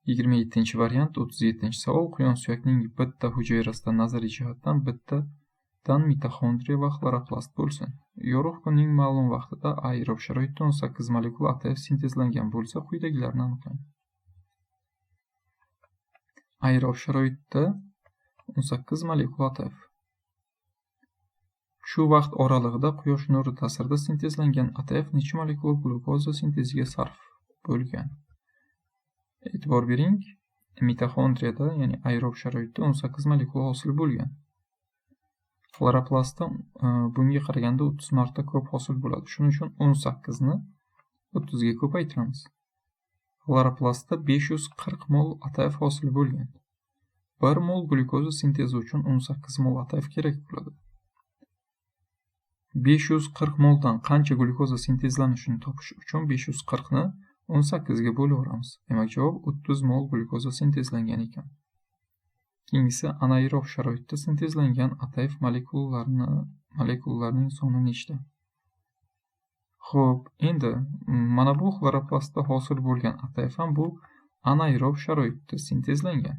27-variant, 37-savol. Quyon suyakning bitta hujayrasida nazariy jihatdan bittadan mitoxondriya va xloroplast bo'lsin. Yorug' kunning ma'lum vaqtida aerob sharoitda 18 molekula ATF sintezlangan bo'lsa, quyidagilarni aniqlang. Aerob sharoitda 18 molekula ATF. Shu vaqt oralig'ida quyosh nuri ta'sirida sintezlangan ATF necha molekula glukoza sinteziga sarf bo'lgan? E'tibor bering, mitoxondriyada, ya'ni aerob sharoitda 18 molekula hosil bo'lgan. Xloroplastda bunga qaraganda 30 marta ko'p hosil bo'ladi. Shuning uchun 18 ni 30 ga ko'paytiramiz. Xloroplastda 540 mol ATF hosil bo'lgan. 1 mol glukoza sintezi uchun 18 mol ATF kerak bo'ladi. 540 moldan qancha glukoza sintezlanishini topish uchun 540 ni 18 ga bo'laveramiz. Demak, javob 30 mol glukoza sintezlangan ekan. Keyingisi, anaerob sharoitda sintezlangan ATF molekulalarining soni nechta? Xo'p, endi mana bu xloroplastda hosil bo'lgan ATF ham bu anaerob sharoitda sintezlangan.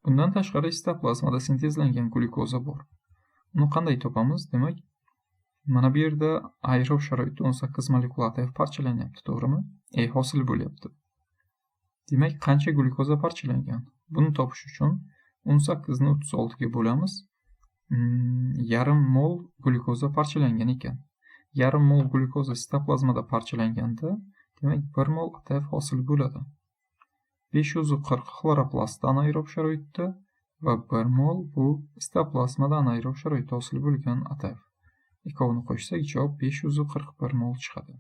Bundan tashqari sitoplazmada sintezlangan glukoza bor. Uni qanday topamiz? Demak, mana bu yerda aerob sharoitda 18 molekula ATF parchalanyapti, to'g'rimi? Hosil bo'lyapti. Demak, qancha glukoza parchalangan? Buni topish uchun 18 ni 36 ga bo'lamiz. Yarim mol glukoza parchalangan ekan. Yarim mol glukoza sitoplazmada parchalanganda, demak 1 mol ATF hosil bo'ladi. 540 xloroplastda anaerob sharoitda va 1 mol bu sitoplazmada anaerob sharoitda hosil bo'lgan ATF. Ikkovini qo'shsak, javob 541 mol chiqadi.